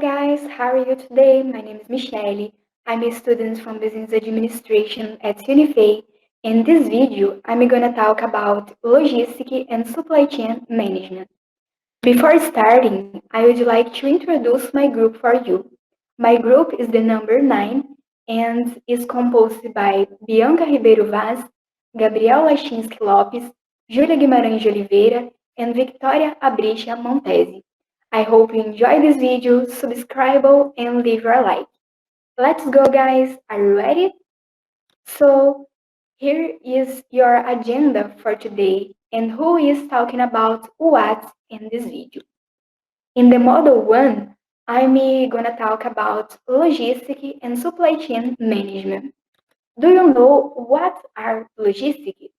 guys, how are you today? My name is Michelle. I'm a student from Business Administration at Unifei. In this video, I'm gonna talk about logistic and supply chain management. Before starting, I would like to introduce my group for you. My group is the number 9 and is composed by Bianca Ribeiro Vaz, Gabriel Lachinsky Lopes, Júlia Guimarães de Oliveira, and Victoria Abricha Montesi. I hope you enjoy this video, subscribe and leave your like. Let's go guys, are you ready? So, here is your agenda for today and who is talking about what in this video. In the Model 1, I'm gonna talk about logistic and supply chain management. Do you know what are logistic?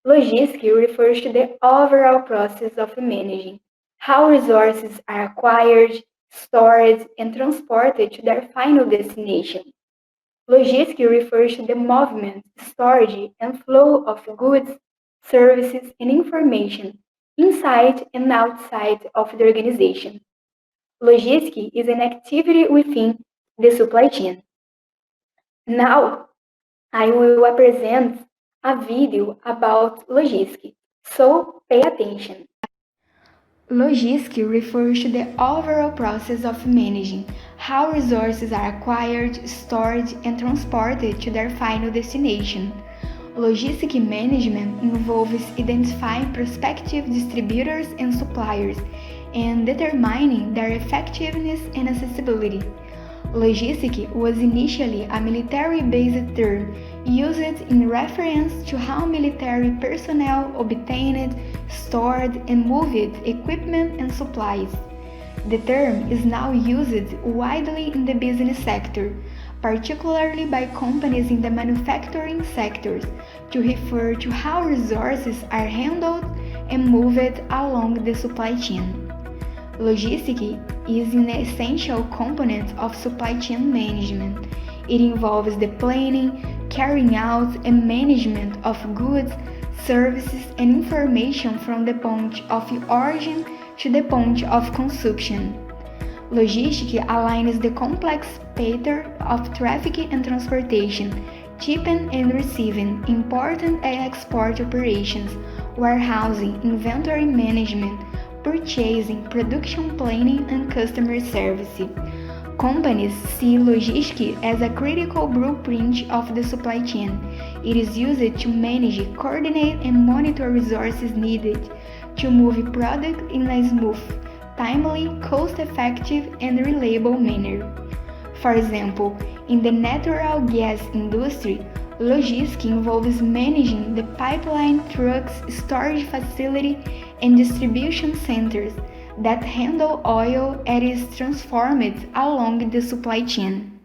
Logistic refers to the overall process of managing how resources are acquired, stored, and transported to their final destination. Logistic refers to the movement, storage, and flow of goods, services, and information inside and outside of the organization. Logistic is an activity within the supply chain. Now, I will present a video about logistic, so pay attention. Logistic refers to the overall process of managing how resources are acquired, stored, and transported to their final destination. Logistic management involves identifying prospective distributors and suppliers and determining their effectiveness and accessibility. Logistic was initially a military-based term used in reference to how military personnel obtained, stored, and moved equipment and supplies. The term is now used widely in the business sector, particularly by companies in the manufacturing sectors, to refer to how resources are handled and moved along the supply chain. Logistic is an essential component of supply chain management. It involves the planning, carrying out, and management of goods, services, and information from the point of origin to the point of consumption. Logistic aligns the complex pattern of traffic and transportation, shipping and receiving, import and export operations, warehousing, inventory management, purchasing, production planning, and customer service. Companies see logistics as a critical blueprint of the supply chain. It is used to manage, coordinate, and monitor resources needed to move product in a smooth, timely, cost-effective, and reliable manner. For example, in the natural gas industry, logistics involves managing the pipeline, trucks, storage facility, and distribution centers that handle oil and is transformed along the supply chain.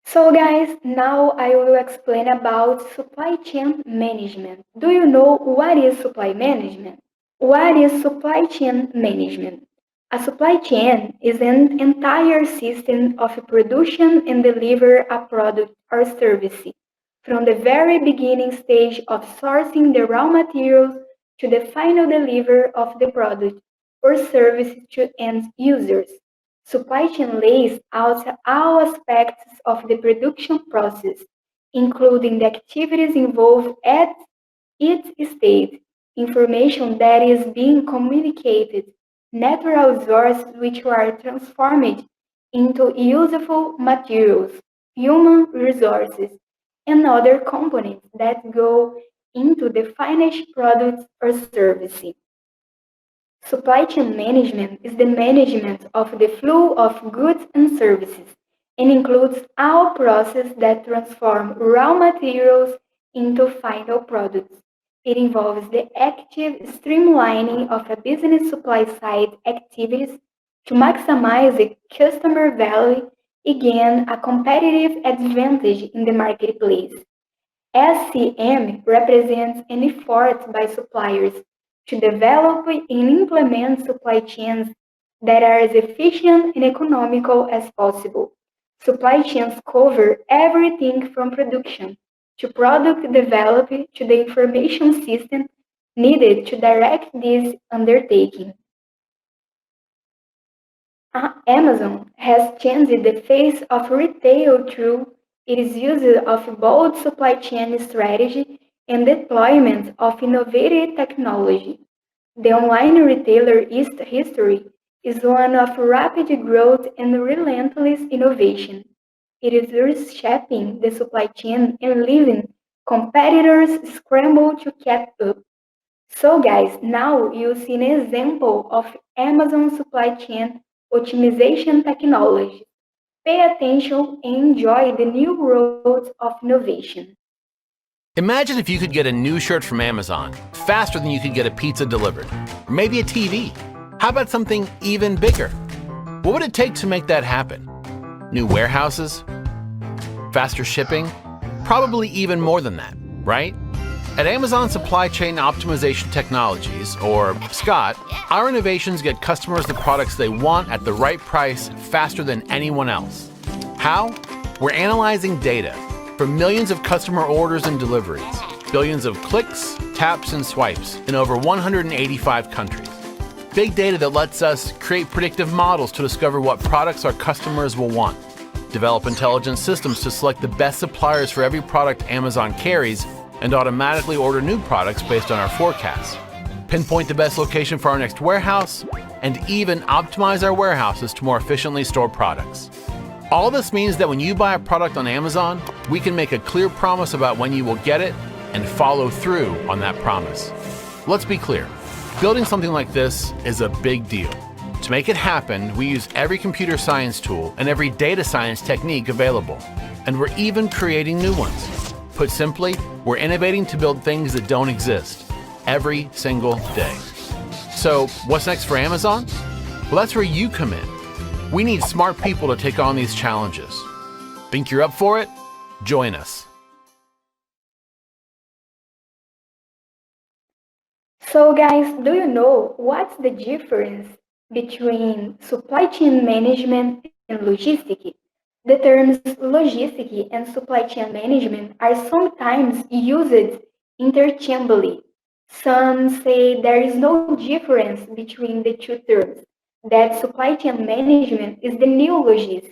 So guys, now I will explain about supply chain management. Do you know what is supply management? What is supply chain management? A supply chain is an entire system of production and deliver a product or service, from the very beginning stage of sourcing the raw materials to the final delivery of the product or service to end users. Supply chain lays out all aspects of the production process, including the activities involved at each stage, information that is being communicated, natural resources which are transformed into useful materials, human resources, and other components that go into the finished product or service. Supply chain management is the management of the flow of goods and services and includes all processes that transform raw materials into final products. It involves the active streamlining of a business supply side activities to maximize the customer value and gain a competitive advantage in the marketplace. SCM represents an effort by suppliers to develop and implement supply chains that are as efficient and economical as possible. Supply chains cover everything from production to product development to the information system needed to direct this undertaking. Amazon has changed the face of retail through its use of bold supply chain strategy and deployment of innovative technology. The online retailer history is one of rapid growth and relentless innovation. It is reshaping the supply chain and leaving competitors scramble to catch up. So guys, now you see an example of Amazon supply chain optimization technology. Pay attention and enjoy the new roads of innovation. Imagine if you could get a new shirt from Amazon faster than you could get a pizza delivered, or maybe a TV. How about something even bigger? What would it take to make that happen? New warehouses? Faster shipping? Probably even more than that, right? At Amazon Supply Chain Optimization Technologies, or SCOT, our innovations get customers the products they want at the right price faster than anyone else. How? We're analyzing data from millions of customer orders and deliveries, billions of clicks, taps, and swipes in over 185 countries. Big data that lets us create predictive models to discover what products our customers will want, develop intelligent systems to select the best suppliers for every product Amazon carries, and automatically order new products based on our forecasts, pinpoint the best location for our next warehouse, and even optimize our warehouses to more efficiently store products. All this means that when you buy a product on Amazon, we can make a clear promise about when you will get it and follow through on that promise. Let's be clear, building something like this is a big deal. To make it happen, we use every computer science tool and every data science technique available, and we're even creating new ones. Put simply, we're innovating to build things that don't exist every single day. So, what's next for Amazon? Well, that's where you come in. We need smart people to take on these challenges. Think you're up for it? Join us. So guys, do you know what's the difference between supply chain management and logistic? The terms logistic and supply chain management are sometimes used interchangeably. Some say there is no difference between the two terms, that supply chain management is the new logistic.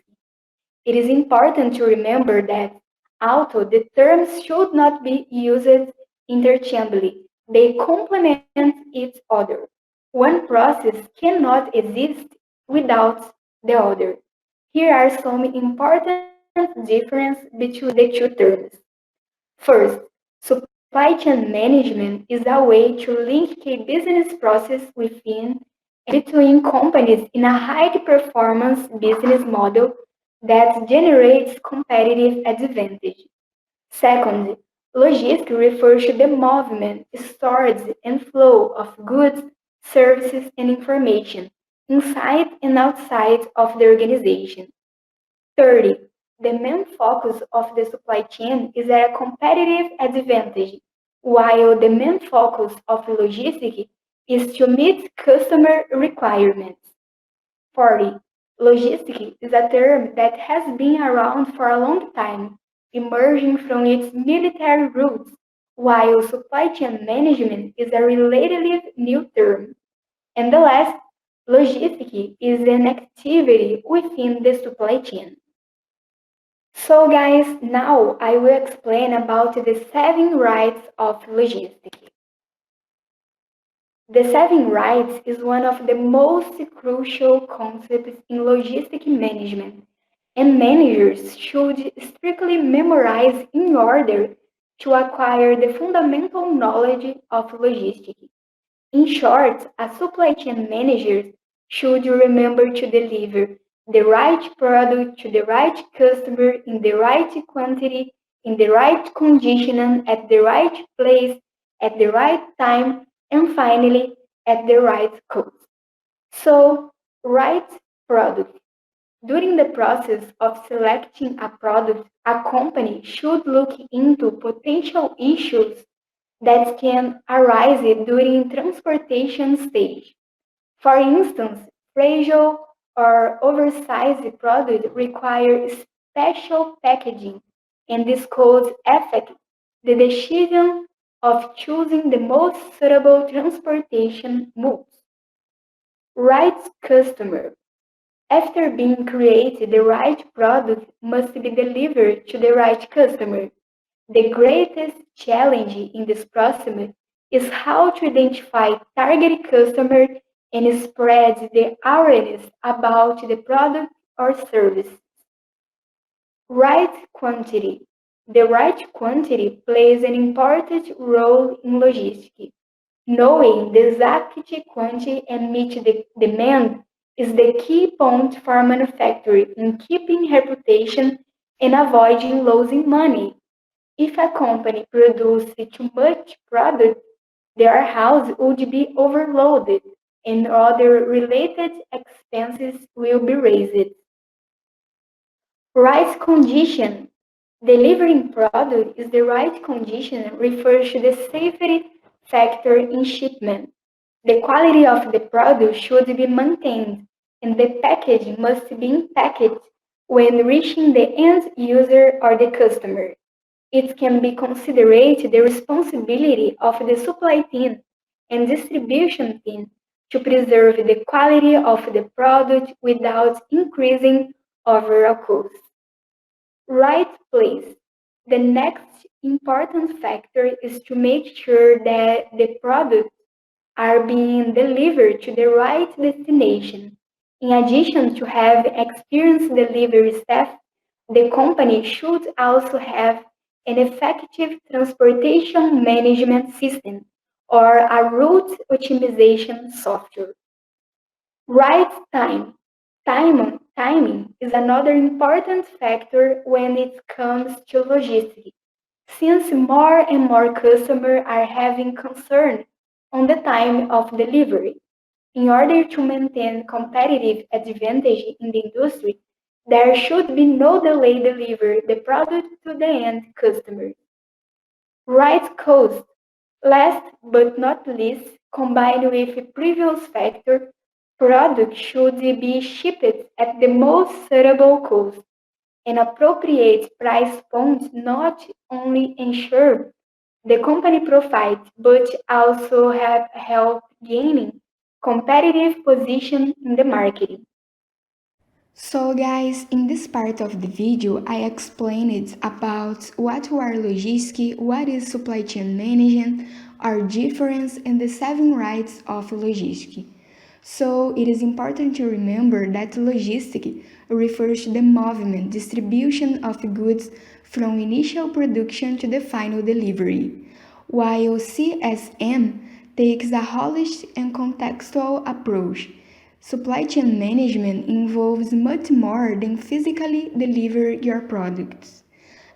It is important to remember that, although the terms should not be used interchangeably, they complement each other. One process cannot exist without the other. Here are some important differences between the two terms. First, supply chain management is a way to link key business process within and between companies in a high-performance business model that generates competitive advantage. Second, logistics refers to the movement, storage, and flow of goods, services, and information inside and outside of the organization. Third, the main focus of the supply chain is a competitive advantage, while the main focus of logistics is to meet customer requirements. 40. Logistics is a term that has been around for a long time, emerging from its military roots, while supply chain management is a relatively new term. And the last, logistics is an activity within the supply chain. So guys, now I will explain about the 7 rights of logistics. The 7 rights is one of the most crucial concepts in logistic management, and managers should strictly memorize in order to acquire the fundamental knowledge of logistics. In short, a supply chain manager should remember to deliver the right product to the right customer in the right quantity, in the right condition, at the right place, at the right time, and finally at the right cost. So, right product. During the process of selecting a product, a company should look into potential issues that can arise during transportation stage. For instance, fragile or oversized product require special packaging, and this could affect the decision of choosing the most suitable transportation modes. Right customer. After being created, the right product must be delivered to the right customer. The greatest challenge in this process is how to identify target customer and spread the awareness about the product or service. Right quantity. The right quantity plays an important role in logistics. Knowing the exact quantity and meet the demand is the key point for manufacturing in keeping reputation and avoiding losing money. If a company produces too much product, their house would be overloaded and other related expenses will be raised. Right condition. Delivering product is the right condition refers to the safety factor in shipment. The quality of the product should be maintained and the package must be packaged when reaching the end user or the customer. It can be considered the responsibility of the supply team and distribution team to preserve the quality of the product without increasing overall costs. Right place. The next important factor is to make sure that the products are being delivered to the right destination. In addition to have experienced delivery staff, the company should also have an effective transportation management system or a route optimization software. Right time. Timing is another important factor when it comes to logistics, since more and more customers are having concern on the time of delivery. In order to maintain competitive advantage in the industry, there should be no delay deliver the product to the end customer. Right cost. Last but not least, combined with previous factor, product should be shipped at the most suitable cost. An appropriate price point not only ensure the company profit, but also have help gaining competitive position in the market. So guys, in this part of the video, I explained about what are logistics, what is supply chain management, our difference, and the 7 rights of logistics. So it is important to remember that logistics refers to the movement, distribution of goods from initial production to the final delivery, while CSM takes a holistic and contextual approach. Supply chain management involves much more than physically deliver your products.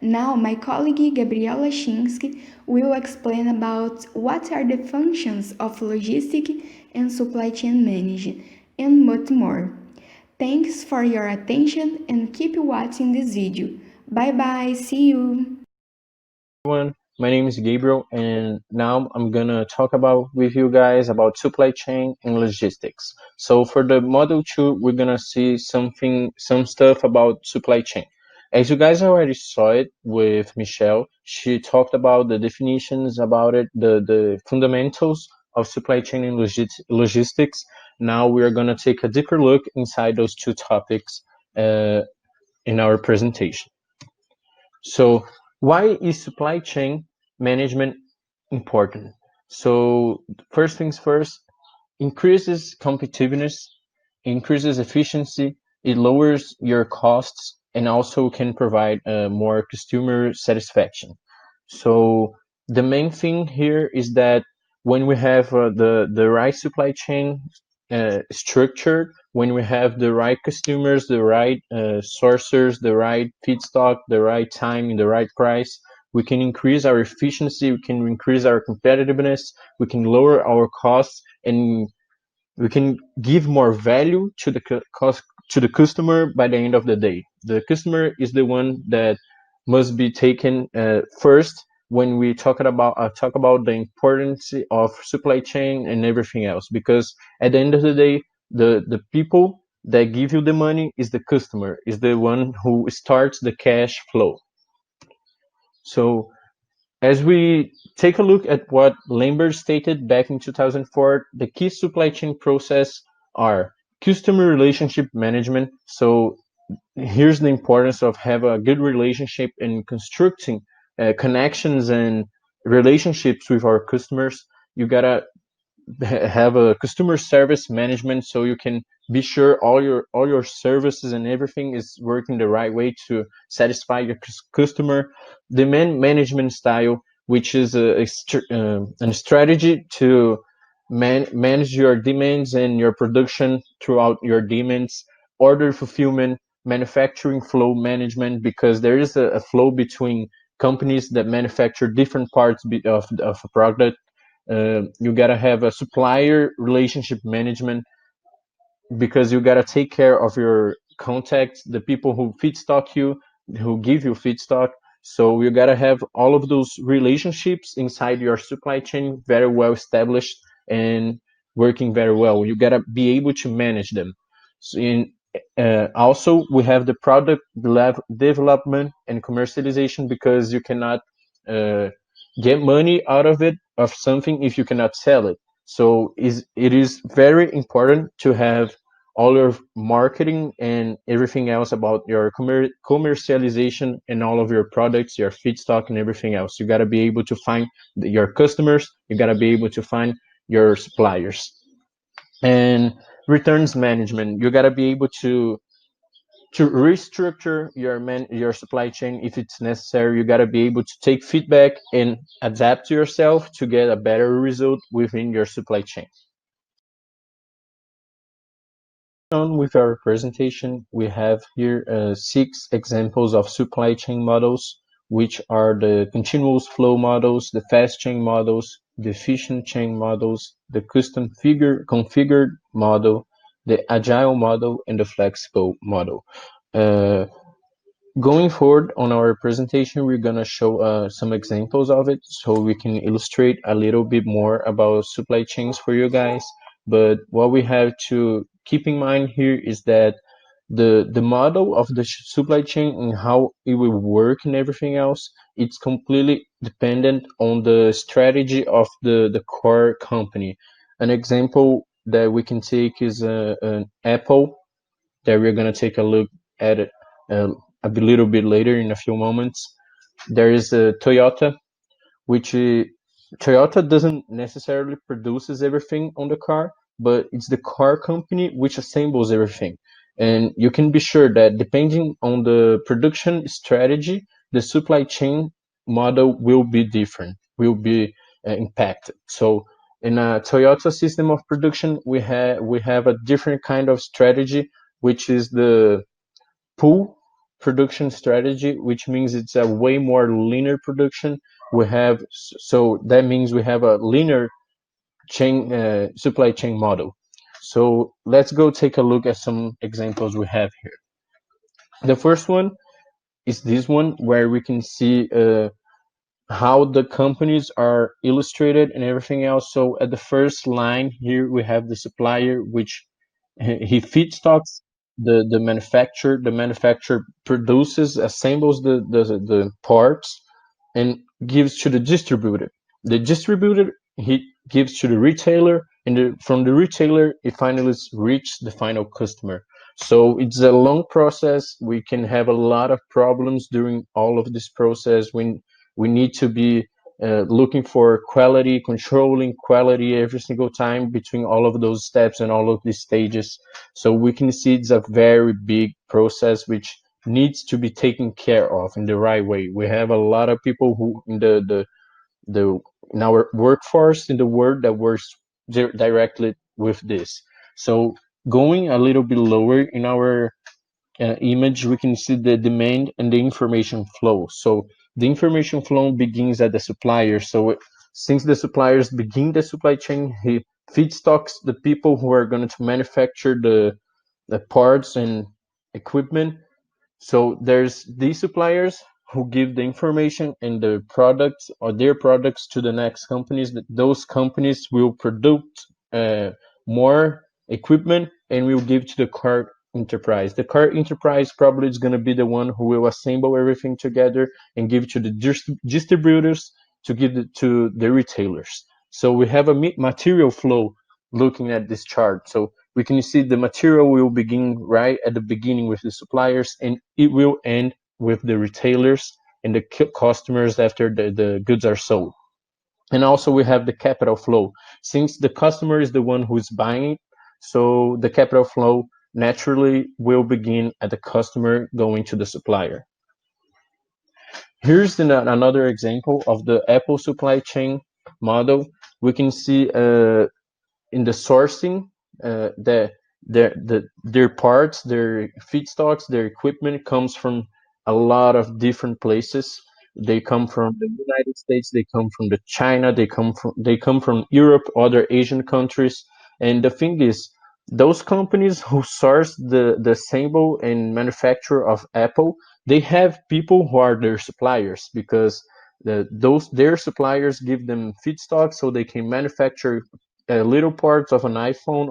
Now, my colleague Gabriela Shinsky will explain about what are the functions of logistics and supply chain management and much more. Thanks for your attention and keep watching this video. Bye bye, see you! Everyone. My name is Gabriel, and now I'm gonna talk about with you guys about supply chain and logistics. So for the model 2, we're gonna see some stuff about supply chain. As you guys already saw it with Michelle, she talked about the definitions about it, the fundamentals of supply chain and logistics. Now we are gonna take a deeper look inside those two topics in our presentation. So why is supply chain management important? So first things first, increases competitiveness, increases efficiency, it lowers your costs, and also can provide more customer satisfaction. So the main thing here is that when we have the right supply chain structure, when we have the right customers, the right sourcers, the right feedstock, the right time, and the right price, we can increase our efficiency, we can increase our competitiveness, we can lower our costs, and we can give more value to the cost to the customer by the end of the day. The customer is the one that must be taken first when we talk about the importance of supply chain and everything else. Because at the end of the day, the people that give you the money is the customer, is the one who starts the cash flow. So as we take a look at what Lambert stated back in 2004, the key supply chain process are Customer relationship management. So here's the importance of have a good relationship in constructing connections and relationships with our customers. You gotta have a customer service management, so you can be sure all your services and everything is working the right way to satisfy your customer. Demand management style, which is a strategy to manage your demands and your production throughout your demands. Order fulfillment, manufacturing flow management, because there is a flow between companies that manufacture different parts of a product. You gotta have a supplier relationship management, because you gotta take care of your contacts, the people who feedstock you, who give you feedstock. So you gotta have all of those relationships inside your supply chain very well established and working very well. You gotta be able to manage them. So also, we have the product development and commercialization, because you cannot uh, get money out of something if you cannot sell it. So it is very important to have all your marketing and everything else about your commercialization and all of your products, your feedstock and everything else. You got to be able to find your customers. You got to be able to find your suppliers. And returns management. You got to be able to restructure your supply chain if it's necessary. You got to be able to take feedback and adapt to yourself to get a better result within your supply chain. On with our presentation, we have here 6 examples of supply chain models, which are the continuous flow models, the fast chain models, the efficient chain models, the custom configured model, the agile model, and the flexible model. Uh, Going forward on our presentation, we're going to show some examples of it so we can illustrate a little bit more about supply chains for you guys. But what we have to keep in mind here is that the model of the supply chain and how it will work and everything else, it's completely dependent on the strategy of the core company. An example that we can take is an Apple, that we're going to take a look at it uh, a little bit later in a few moments. There is a Toyota, which Toyota doesn't necessarily produces everything on the car, but it's the car company which assembles everything. And you can be sure that depending on the production strategy, the supply chain model will be different, will be impacted. So in a Toyota system of production, we have a different kind of strategy, which is the pool production strategy, which means it's a way more linear production. So that means we have a linear chain supply chain model. So let's go take a look at some examples we have here. The first one is this one, where we can see how the companies are illustrated and everything else. So at the first line here, we have the supplier, which he feedstocks the manufacturer produces, assembles the parts, and gives to the distributor. The distributor, he gives to the retailer, and from the retailer it finally reaches the final customer. So it's a long process. We can have a lot of problems during all of this process when we need to be looking for quality, controlling quality every single time between all of those steps and all of these stages. So we can see it's a very big process which needs to be taken care of in the right way. We have a lot of people who in the in our workforce in the world that works directly with this. So going a little bit lower in our image, we can see the demand and the information flow. So the information flow begins at the supplier. So since the suppliers begin the supply chain, he feedstocks the people who are going to manufacture the parts and equipment. So there's these suppliers who give the information and the products or their products to the next companies. Those companies will produce more equipment and will give to the car enterprise. The car enterprise probably is going to be the one who will assemble everything together and give to the distributors to give it to the retailers. So we have a material flow looking at this chart. So we can see the material will begin right at the beginning with the suppliers, and it will end with the retailers and the customers after the goods are sold. And also we have the capital flow. Since the customer is the one who's buying it, so the capital flow naturally will begin at the customer going to the supplier. Here's another example of the Apple supply chain model. We can see in the sourcing their parts, their feedstocks, their equipment comes from a lot of different places. They come from the United States, they come from the China, they come from Europe, other Asian countries. And the thing is, those companies who source the assemble and manufacture of Apple, they have people who are their suppliers, because their suppliers give them feedstock so they can manufacture little parts of an iPhone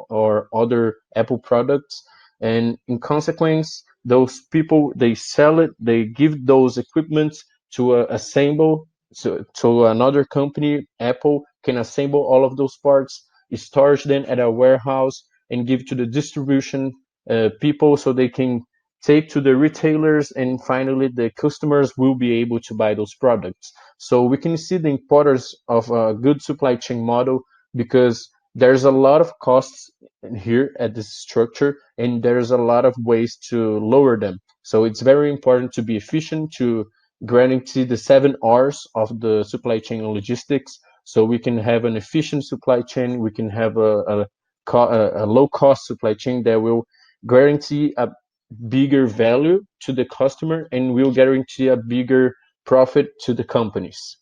or other Apple products, and in consequence, those people, they sell it, they give those equipments to assemble, so another company, Apple, can assemble all of those parts, storage them at a warehouse, and give to the distribution people so they can take to the retailers, and finally the customers will be able to buy those products. So we can see the importance of a good supply chain model, because there's a lot of costs here at this structure, and there's a lot of ways to lower them. So it's very important to be efficient, to guarantee the 7 R's of the supply chain and logistics, so we can have an efficient supply chain, we can have a low cost supply chain that will guarantee a bigger value to the customer and will guarantee a bigger profit to the companies.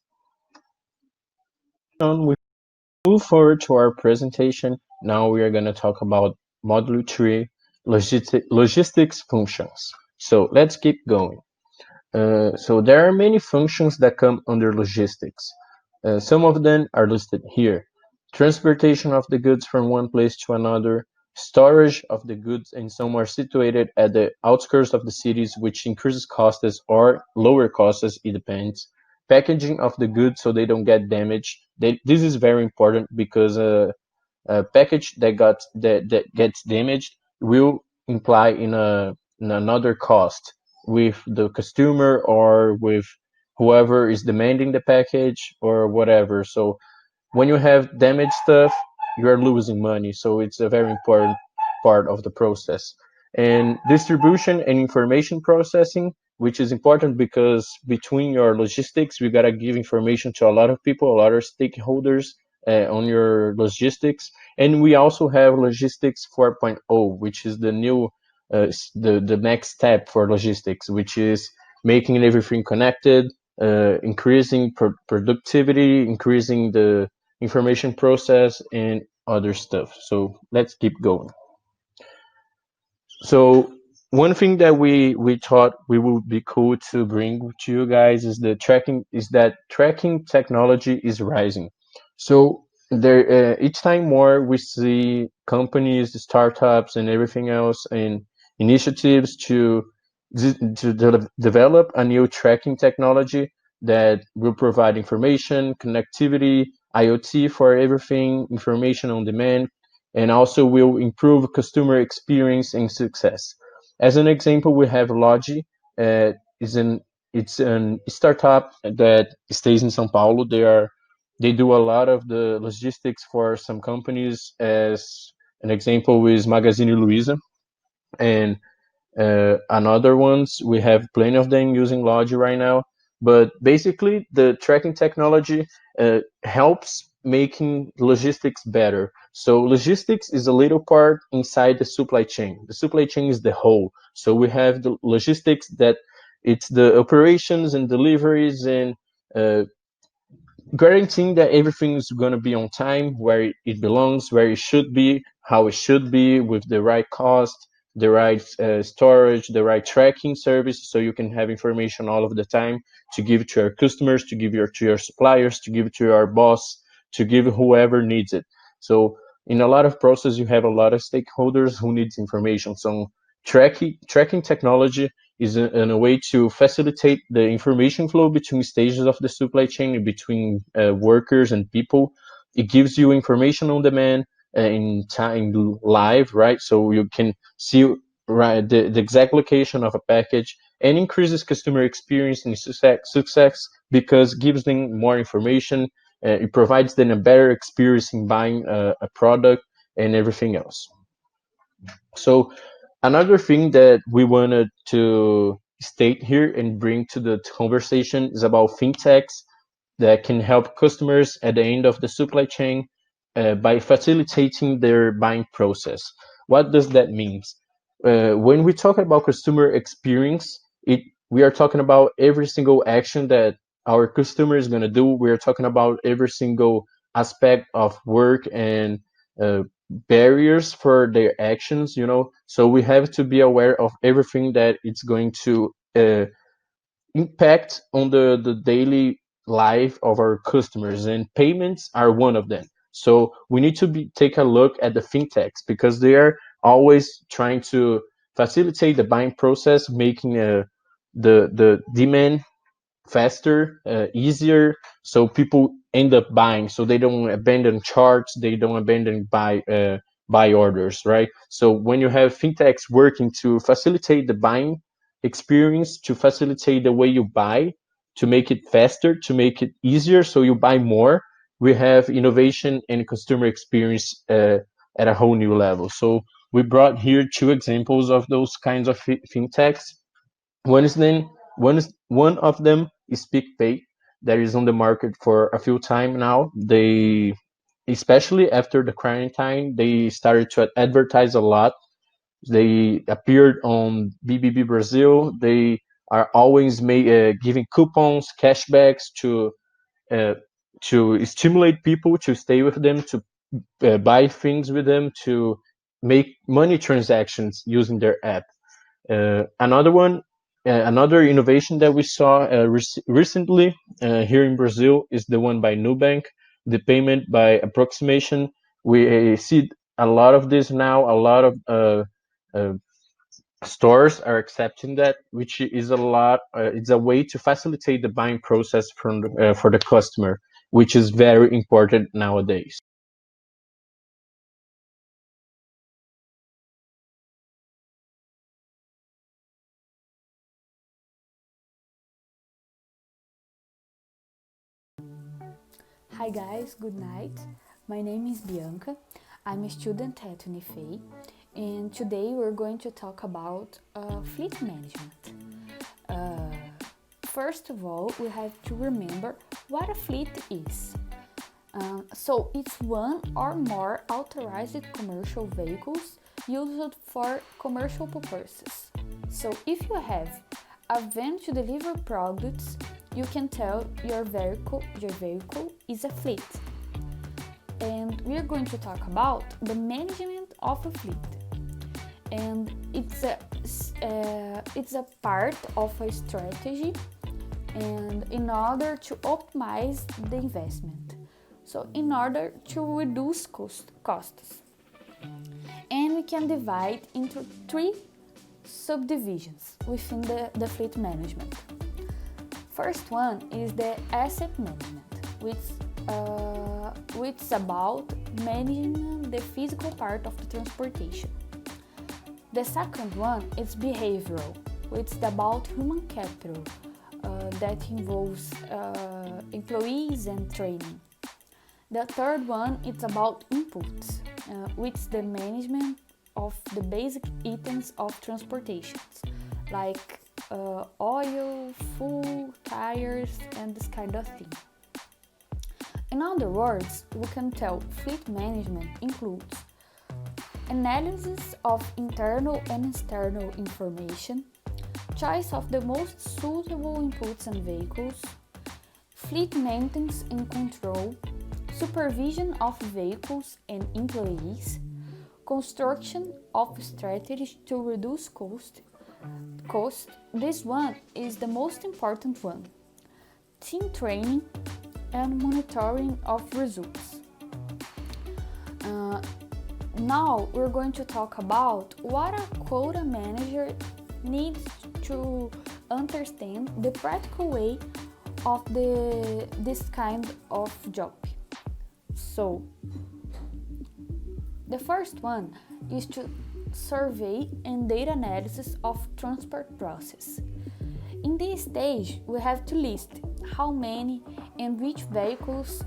We move forward to our presentation. Now we are going to talk about Module 3, logistics functions. So let's keep going. So there are many functions that come under logistics. Some of them are listed here. Transportation of the goods from one place to another, storage of the goods, and some are situated at the outskirts of the cities, which increases costs or lower costs, it depends. Packaging of the goods so they don't get damaged. This is very important, because a package that gets damaged will imply in another cost with the customer or with whoever is demanding the package or whatever. So when you have damaged stuff, you are losing money. So it's a very important part of the process. And distribution and information processing, which is important because between your logistics, we gotta give information to a lot of people, a lot of stakeholders on your logistics. And we also have logistics 4.0, which is the new, the next step for logistics, which is making everything connected, increasing productivity, increasing the information process, and other stuff. So let's keep going. So one thing that we thought we would be cool to bring to you guys is that tracking technology is rising. So there each time more we see companies, startups, and everything else, and initiatives to develop a new tracking technology that will provide information, connectivity, IoT for everything, information on demand, and also will improve customer experience and success. As an example, we have Logi. It's an startup that stays in São Paulo. They do a lot of the logistics for some companies. As an example is Magazine Luiza, and another ones, we have plenty of them using Logi right now. But basically, the tracking technology helps making logistics better. So logistics is a little part inside the supply chain. The supply chain is the whole. So we have the logistics that it's the operations and deliveries and guaranteeing that everything is going to be on time, where it belongs, where it should be, how it should be, with the right cost, the right storage, the right tracking service, so you can have information all of the time to give to your customers, to give to your suppliers, to give to your boss, to give whoever needs it. So in a lot of process, you have a lot of stakeholders who needs information. So tracking technology is a way to facilitate the information flow between stages of the supply chain, between workers and people. It gives you information on demand, in time live, right? So you can see right the exact location of a package, and increases customer experience and success because gives them more information. It provides them a better experience in buying a product and everything else. So another thing that we wanted to state here and bring to the conversation is about fintechs that can help customers at the end of the supply chain by facilitating their buying process. What does that mean? When we talk about customer experience, we are talking about every single action that our customer is going to do. We are talking about every single aspect of work and uh, barriers for their actions. So we have to be aware of everything that it's going to impact on the daily life of our customers, and payments are one of them. So we need to take a look at the fintechs because they are always trying to facilitate the buying process, making the demand faster, easier, so people end up buying. So they don't abandon charts, they don't abandon buy orders, right? So when you have fintechs working to facilitate the buying experience, to facilitate the way you buy, to make it faster, to make it easier, so you buy more, we have innovation and customer experience at a whole new level. So we brought here two examples of those kinds of fintechs. One of them is PicPay, that is on the market for a few time now. They, especially after the quarantine, they started to advertise a lot. They appeared on BBB Brazil. They are always giving coupons, cashbacks uh, to stimulate people to stay with them, to buy things with them, to make money transactions using their app. Another innovation that we saw recently here in Brazil is the one by Nubank, the payment by approximation. We see a lot of this now. A lot of uh, stores are accepting that, which is a lot. It's a way to facilitate the buying process for the customer, which is very important nowadays. Hi guys, good night. My name is Bianca. I'm a student at Unifei, and today we're going to talk about fleet management. Uh, First of all, we have to remember what a fleet is. So it's one or more authorized commercial vehicles used for commercial purposes. So if you have a van to deliver products, you can tell your vehicle is a fleet. And we are going to talk about the management of a fleet. And it's a part of a strategy, and in order to optimize the investment. So in order to reduce costs. And we can divide into three subdivisions within the fleet management. First one is the asset management, which is about managing the physical part of the transportation. The second one is behavioral, which is about human capital that involves employees and training. The third one is about inputs, which is the management of the basic items of transportations, like oil, fuel, tires, and this kind of thing. In other words, we can tell fleet management includes analysis of internal and external information, choice of the most suitable inputs and vehicles, fleet maintenance and control, supervision of vehicles and employees, construction of strategies to reduce cost. This one is the most important one. Team training and monitoring of results. Now we're going to talk about what a quota manager needs to understand the practical way of this kind of job. So The first one is to survey and data analysis of transport process. In this stage, we have to list how many and which vehicles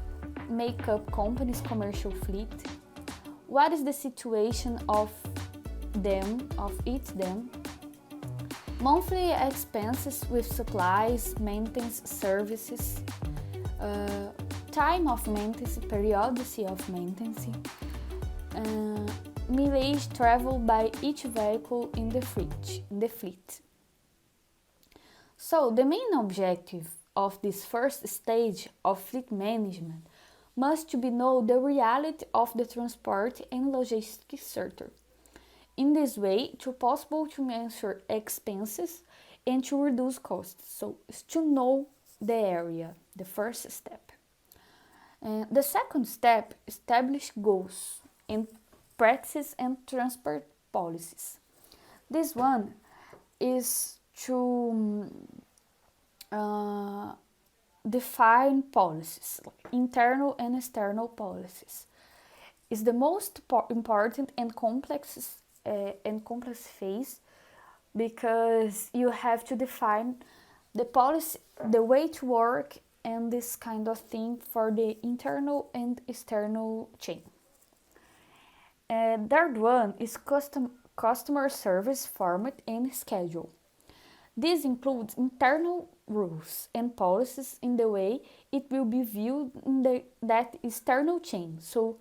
make up company's commercial fleet, what is the situation of each them, monthly expenses with supplies, maintenance services, time of maintenance, periodicity of maintenance, mileage traveled by each vehicle in the fleet. So the main objective of this first stage of fleet management must be know the reality of the transport and logistics sector. In this way, it is possible to measure expenses and to reduce costs. So it's to know the area, the first step. The second step, establish goals and practices and transport policies. This one is to define policies, like internal and external policies. Is the most important and complex phase, because you have to define the policy, the way to work, and this kind of thing for the internal and external chain. Third one is customer service format and schedule. This includes internal rules and policies in the way it will be viewed in that external chain. So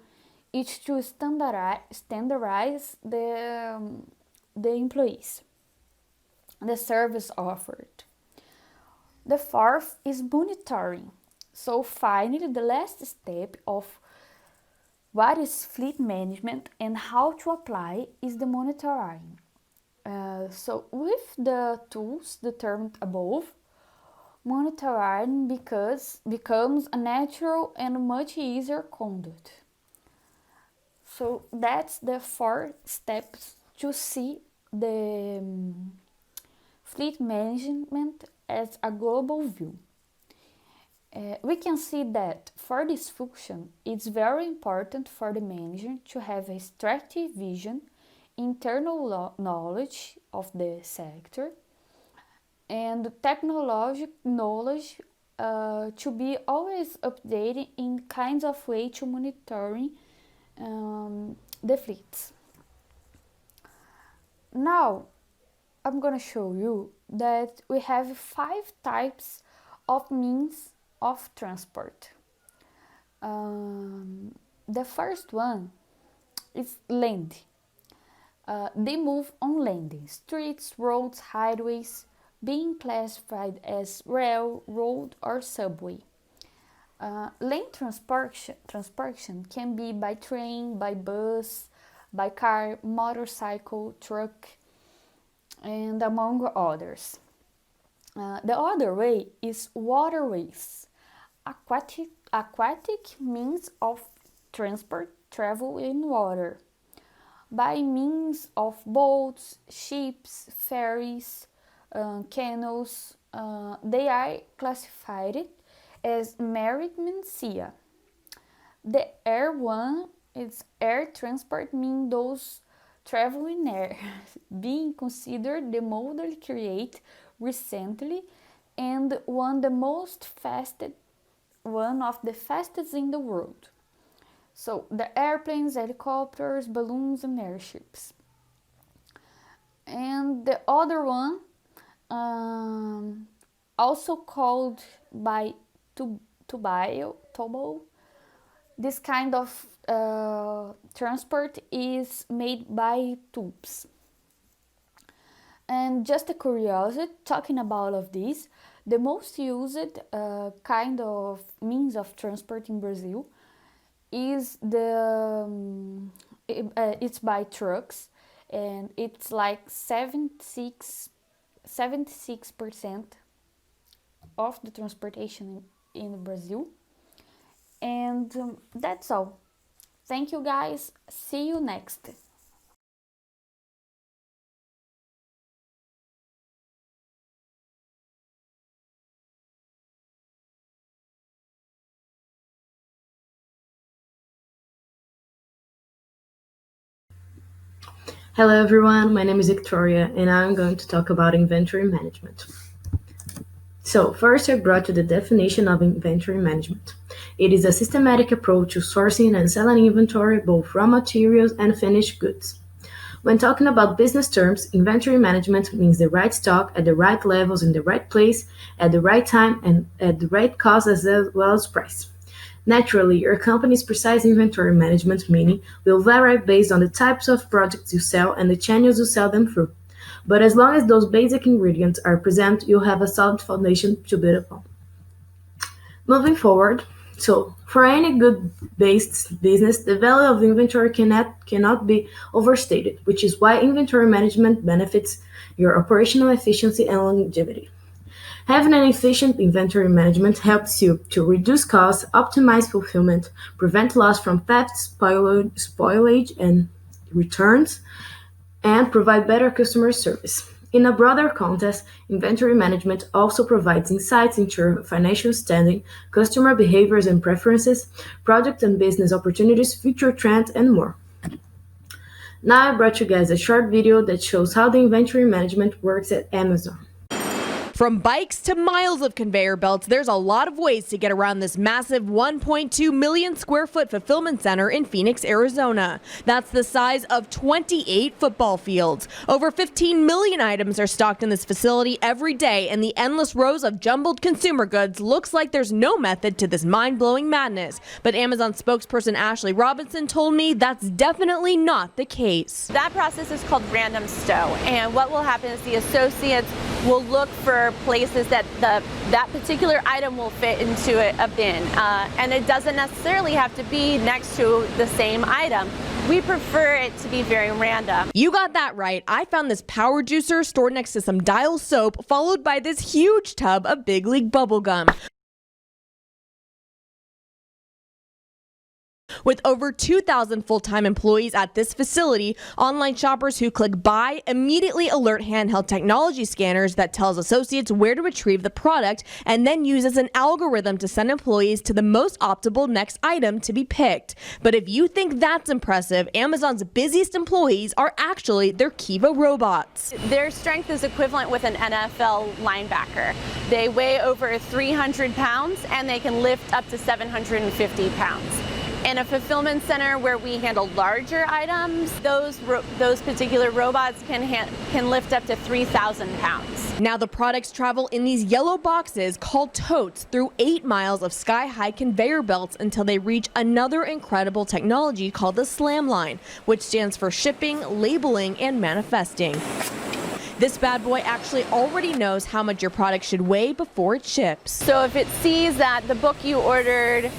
it's to standardize the employees, the service offered. The fourth is monitoring. So finally, the last step of what is fleet management and how to apply is the monitoring. So with the tools determined above, monitoring becomes a natural and much easier conduct. So that's the 4 steps to see the fleet management as a global view. We can see that for this function, it's very important for the manager to have a strategic vision, internal knowledge of the sector, and technological knowledge to be always updated in kinds of way to monitoring the fleets. Now, I'm gonna show you that we have 5 types of means of transport. The first one is land. They move on land, streets, roads, highways, being classified as rail, road, or subway. Land transportation can be by train, by bus, by car, motorcycle, truck, and among others. The other way is waterways. Aquatic means of transport travel in water by means of boats, ships, ferries, canoes. They are classified as maritime sea. The air one is air transport, means those travel in air, being considered the model created recently and one of the fastest in the world. So the airplanes, helicopters, balloons, and airships. And the other one, also called by tobal, this kind of transport is made by tubes. And just a curiosity, talking about of this, the most used kind of means of transport in Brazil is it's by trucks, and it's like 76% of the transportation in Brazil. And that's all. Thank you guys. See you next. Hello everyone, my name is Victoria and I'm going to talk about inventory management. So first I brought you the definition of inventory management. It is a systematic approach to sourcing and selling inventory, both raw materials and finished goods. When talking about business terms, inventory management means the right stock at the right levels in the right place, at the right time, and at the right cost as well as price. Naturally, your company's precise inventory management meaning will vary based on the types of products you sell and the channels you sell them through. But as long as those basic ingredients are present, you'll have a solid foundation to build upon. Moving forward, so for any good based business, the value of inventory cannot be overstated, which is why inventory management benefits your operational efficiency and longevity. Having an efficient inventory management helps you to reduce costs, optimize fulfillment, prevent loss from theft, spoilage, and returns, and provide better customer service. In a broader context, inventory management also provides insights into your financial standing, customer behaviors and preferences, product and business opportunities, future trends, and more. Now I brought you guys a short video that shows how the inventory management works at Amazon. From bikes to miles of conveyor belts, there's a lot of ways to get around this massive 1.2 million square foot fulfillment center in Phoenix, Arizona. That's the size of 28 football fields. Over 15 million items are stocked in this facility every day, and the endless rows of jumbled consumer goods looks like there's no method to this mind-blowing madness. But Amazon spokesperson Ashley Robinson told me that's definitely not the case. That process is called random stow, and what will happen is the associates will look for places that that particular item will fit into a bin, and it doesn't necessarily have to be next to the same item. We prefer it to be very random. You got that right. I found this power juicer stored next to some Dial soap, followed by this huge tub of Big League bubblegum. With over 2,000 full-time employees at this facility, online shoppers who click buy immediately alert handheld technology scanners that tells associates where to retrieve the product and then uses an algorithm to send employees to the most optimal next item to be picked. But if you think that's impressive, Amazon's busiest employees are actually their Kiva robots. Their strength is equivalent with an NFL linebacker. They weigh over 300 pounds and they can lift up to 750 pounds. In a fulfillment center where we handle larger items, those particular robots can lift up to 3,000 pounds. Now the products travel in these yellow boxes called totes through 8 miles of sky-high conveyor belts until they reach another incredible technology called the SLAM line, which stands for shipping, labeling, and manifesting. This bad boy actually already knows how much your product should weigh before it ships. So if it sees that the book you ordered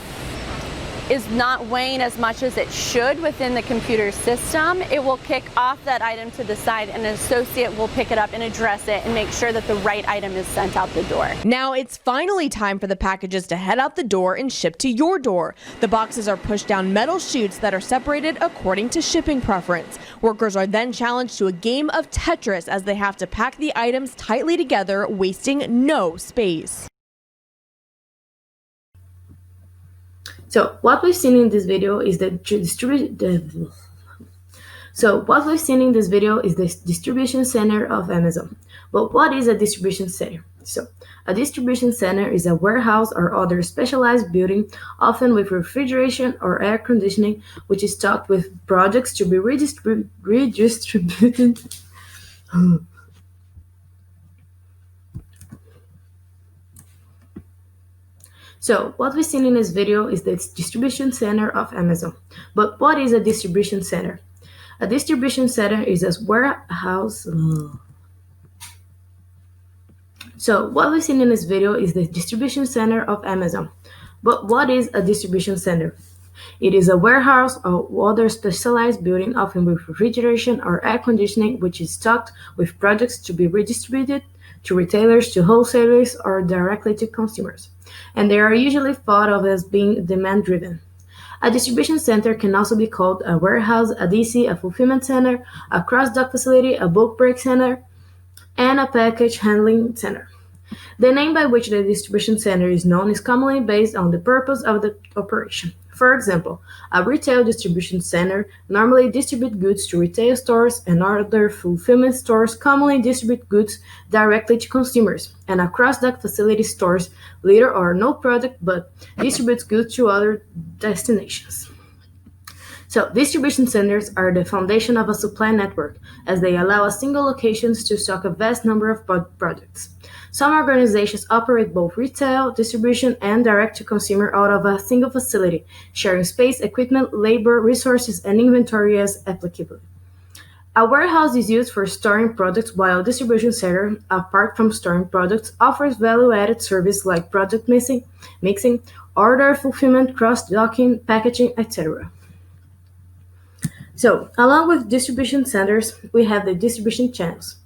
is not weighing as much as it should within the computer system, it will kick off that item to the side and an associate will pick it up and address it and make sure that the right item is sent out the door. Now it's finally time for the packages to head out the door and ship to your door. The boxes are pushed down metal chutes that are separated according to shipping preference. Workers are then challenged to a game of Tetris as they have to pack the items tightly together, wasting no space. So what we've seen in this video is the distribution center of Amazon. But what is a distribution center? So a distribution center is a warehouse or other specialized building, often with refrigeration or air conditioning, which is stocked with products to be redistributed. So what we've seen in this video is the distribution center of Amazon. But what is a distribution center? A distribution center is a warehouse. So what we've seen in this video is the distribution center of Amazon. But what is a distribution center? It is a warehouse or other specialized building, often with refrigeration or air conditioning, which is stocked with products to be redistributed to retailers, to wholesalers, or directly to consumers. And they are usually thought of as being demand-driven. A distribution center can also be called a warehouse, a DC, a fulfillment center, a cross-dock facility, a bulk break center, and a package handling center. The name by which the distribution center is known is commonly based on the purpose of the operation. For example, a retail distribution center normally distributes goods to retail stores, and other fulfillment stores commonly distribute goods directly to consumers, and a cross-dock facility stores little or no product but distributes goods to other destinations. So, distribution centers are the foundation of a supply network, as they allow a single location to stock a vast number of products. Some organizations operate both retail, distribution, and direct-to-consumer out of a single facility, sharing space, equipment, labor, resources, and inventory as applicable. A warehouse is used for storing products, while a distribution center, apart from storing products, offers value-added services like product mixing, order fulfillment, cross-docking, packaging, etc. So, along with distribution centers, we have the distribution channels.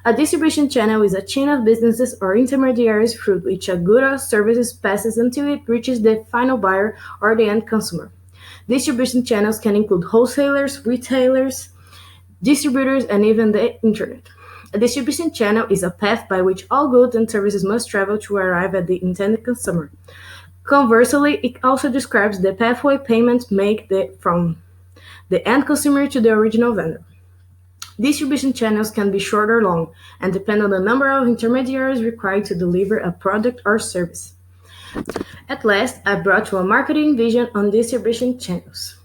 A distribution channel is a chain of businesses or intermediaries through which a good or service passes until it reaches the final buyer or the end consumer. Distribution channels can include wholesalers, retailers, distributors, and even the internet. A distribution channel is a path by which all goods and services must travel to arrive at the intended consumer. Conversely, it also describes the pathway payments made from the end consumer to the original vendor. Distribution channels can be short or long and depend on the number of intermediaries required to deliver a product or service. At last, I brought you a marketing vision on distribution channels.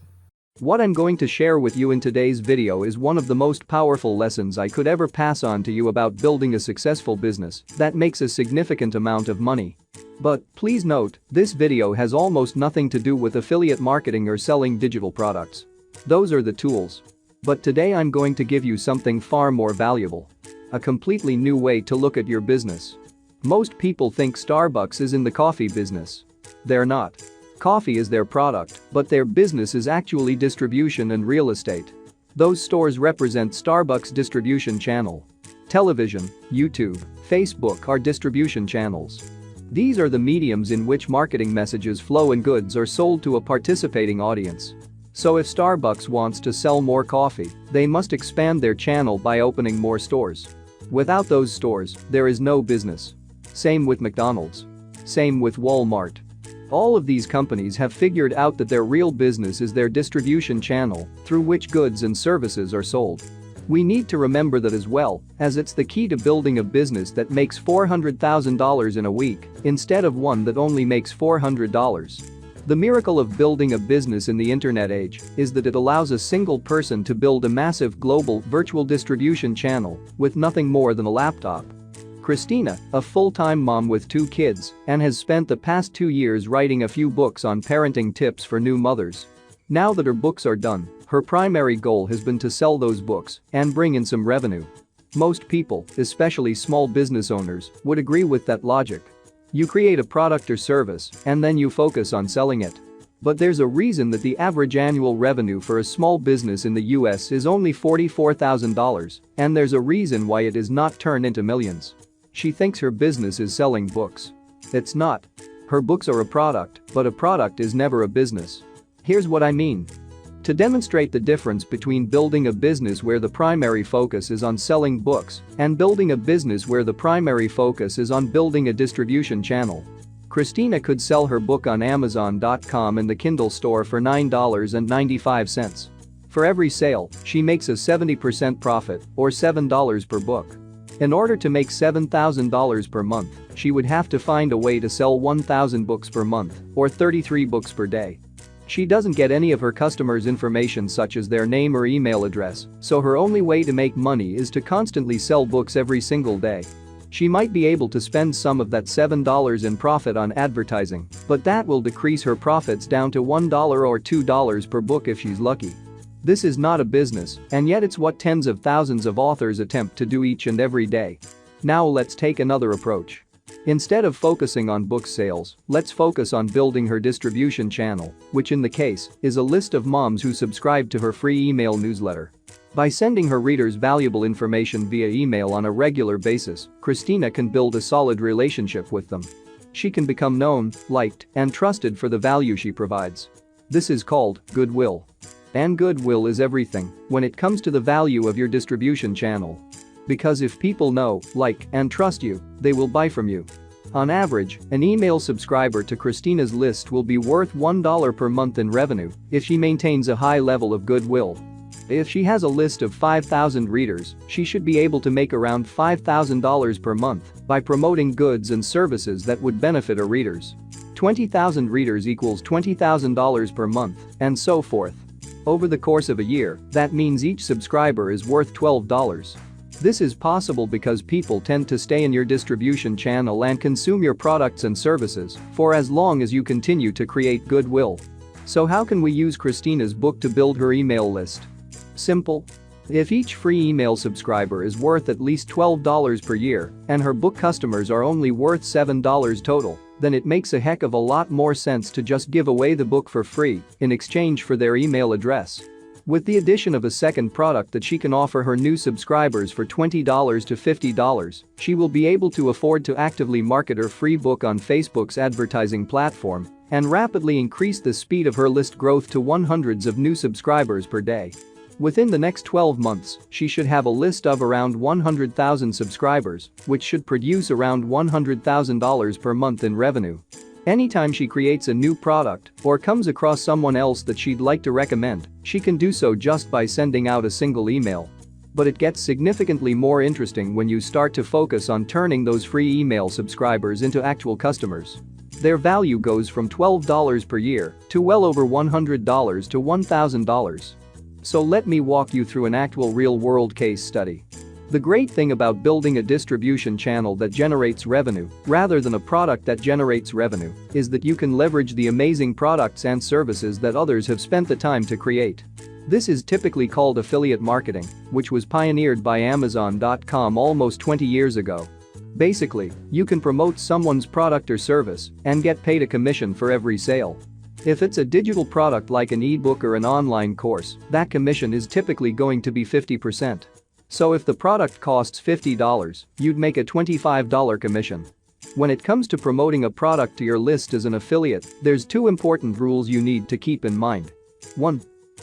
What I'm going to share with you in today's video is one of the most powerful lessons I could ever pass on to you about building a successful business that makes a significant amount of money. But please note, this video has almost nothing to do with affiliate marketing or selling digital products. Those are the tools. But today I'm going to give you something far more valuable. A completely new way to look at your business. Most people think Starbucks is in the coffee business. They're not. Coffee is their product, but their business is actually distribution and real estate. Those stores represent Starbucks' distribution channel. Television, YouTube, Facebook are distribution channels. These are the mediums in which marketing messages flow and goods are sold to a participating audience. So if Starbucks wants to sell more coffee, they must expand their channel by opening more stores. Without those stores, there is no business. Same with McDonald's. Same with Walmart. All of these companies have figured out that their real business is their distribution channel, through which goods and services are sold. We need to remember that as well, as it's the key to building a business that makes $400,000 in a week, instead of one that only makes $400. The miracle of building a business in the internet age is that it allows a single person to build a massive global virtual distribution channel with nothing more than a laptop. Christina, a full-time mom with 2 kids, and has spent the past 2 years writing a few books on parenting tips for new mothers. Now that her books are done, her primary goal has been to sell those books and bring in some revenue. Most people, especially small business owners, would agree with that logic. You create a product or service, and then you focus on selling it. But there's a reason that the average annual revenue for a small business in the US is only $44,000, and there's a reason why it is not turned into millions. She thinks her business is selling books. It's not. Her books are a product, but a product is never a business. Here's what I mean. To demonstrate the difference between building a business where the primary focus is on selling books and building a business where the primary focus is on building a distribution channel, Christina could sell her book on Amazon.com and the Kindle store for $9.95. For every sale, she makes a 70% profit, or $7 per book. In order to make $7,000 per month, she would have to find a way to sell 1,000 books per month, or 33 books per day. She doesn't get any of her customers' information such as their name or email address, so her only way to make money is to constantly sell books every single day. She might be able to spend some of that $7 in profit on advertising, but that will decrease her profits down to $1 or $2 per book if she's lucky. This is not a business, and yet it's what tens of thousands of authors attempt to do each and every day. Now let's take another approach. Instead of focusing on book sales, let's focus on building her distribution channel, which in the case is a list of moms who subscribe to her free email newsletter. By sending her readers valuable information via email on a regular basis, Christina can build a solid relationship with them. She can become known, liked, and trusted for the value she provides. This is called goodwill. And goodwill is everything when it comes to the value of your distribution channel. Because if people know, like, and trust you, they will buy from you. On average, an email subscriber to Christina's list will be worth $1 per month in revenue if she maintains a high level of goodwill. If she has a list of 5,000 readers, she should be able to make around $5,000 per month by promoting goods and services that would benefit her readers. 20,000 readers equals $20,000 per month, and so forth. Over the course of a year, that means each subscriber is worth $12. This is possible because people tend to stay in your distribution channel and consume your products and services for as long as you continue to create goodwill. So how can we use Christina's book to build her email list? Simple. If each free email subscriber is worth at least $12 per year and her book customers are only worth $7 total, then it makes a heck of a lot more sense to just give away the book for free in exchange for their email address. With the addition of a second product that she can offer her new subscribers for $20 to $50, she will be able to afford to actively market her free book on Facebook's advertising platform and rapidly increase the speed of her list growth to hundreds of new subscribers per day. Within the next 12 months, she should have a list of around 100,000 subscribers, which should produce around $100,000 per month in revenue. Anytime she creates a new product or comes across someone else that she'd like to recommend, she can do so just by sending out a single email. But it gets significantly more interesting when you start to focus on turning those free email subscribers into actual customers. Their value goes from $12 per year to well over $100 to $1,000. So let me walk you through an actual real-world case study. The great thing about building a distribution channel that generates revenue, rather than a product that generates revenue, is that you can leverage the amazing products and services that others have spent the time to create. This is typically called affiliate marketing, which was pioneered by Amazon.com almost 20 years ago. Basically, you can promote someone's product or service and get paid a commission for every sale. If it's a digital product like an ebook or an online course, that commission is typically going to be 50%. So if the product costs $50, you'd make a $25 commission. When it comes to promoting a product to your list as an affiliate, there's two important rules you need to keep in mind. 1.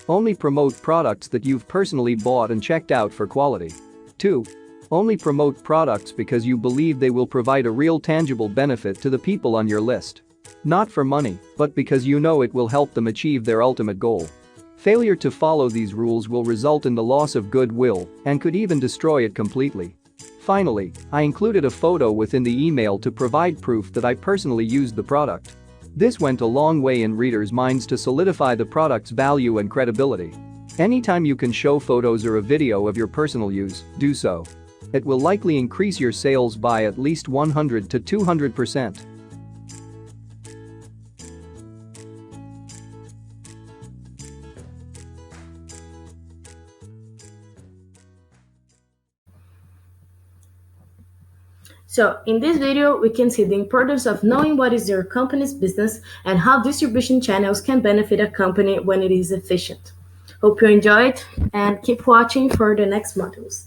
Only promote products that you've personally bought and checked out for quality. 2. Only promote products because you believe they will provide a real tangible benefit to the people on your list. Not for money, but because you know it will help them achieve their ultimate goal. Failure to follow these rules will result in the loss of goodwill and could even destroy it completely. Finally, I included a photo within the email to provide proof that I personally used the product. This went a long way in readers' minds to solidify the product's value and credibility. Anytime you can show photos or a video of your personal use, do so. It will likely increase your sales by at least 100 to 200%. So in this video, we can see the importance of knowing what is your company's business and how distribution channels can benefit a company when it is efficient. Hope you enjoyed and keep watching for the next modules.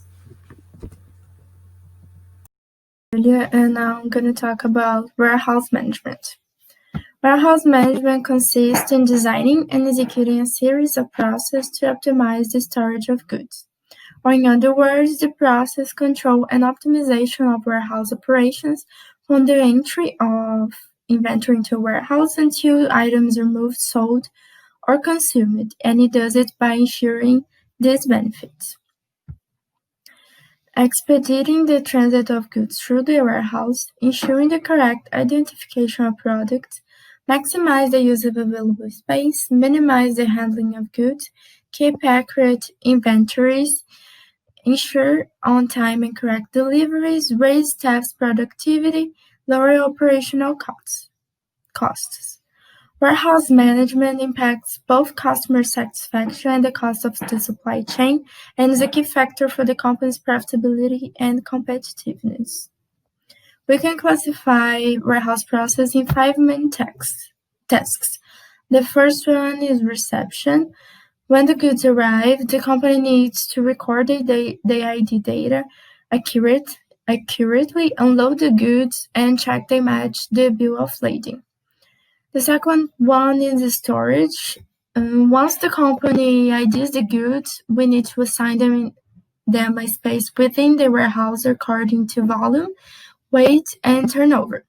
And now I'm going to talk about warehouse management. Warehouse management consists in designing and executing a series of processes to optimize the storage of goods. Or in other words, the process, control, and optimization of warehouse operations from the entry of inventory into a warehouse until items are moved, sold, or consumed, and it does it by ensuring these benefits. Expediting the transit of goods through the warehouse, ensuring the correct identification of products, maximize the use of available space, minimize the handling of goods, keep accurate inventories, ensure on-time and correct deliveries, raise staff's productivity, lower operational costs. Warehouse management impacts both customer satisfaction and the cost of the supply chain, and is a key factor for the company's profitability and competitiveness. We can classify warehouse process in 5 main tasks. The first one is reception. When the goods arrive, the company needs to record the ID data accurately, unload the goods, and check they match the bill of lading. The second one is storage. Once the company IDs the goods, we need to assign them them a space within the warehouse according to volume, weight, and turnover.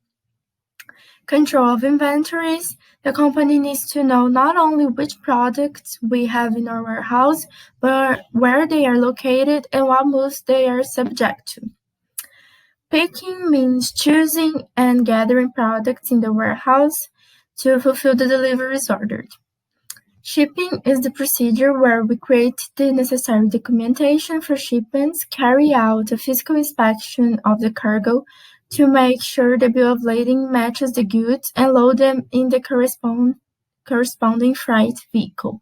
Control of inventories. The company needs to know not only which products we have in our warehouse, but where they are located and what moves they are subject to. Picking means choosing and gathering products in the warehouse to fulfill the deliveries ordered. Shipping is the procedure where we create the necessary documentation for shipments, carry out a physical inspection of the cargo to make sure the bill of lading matches the goods and load them in the corresponding freight vehicle.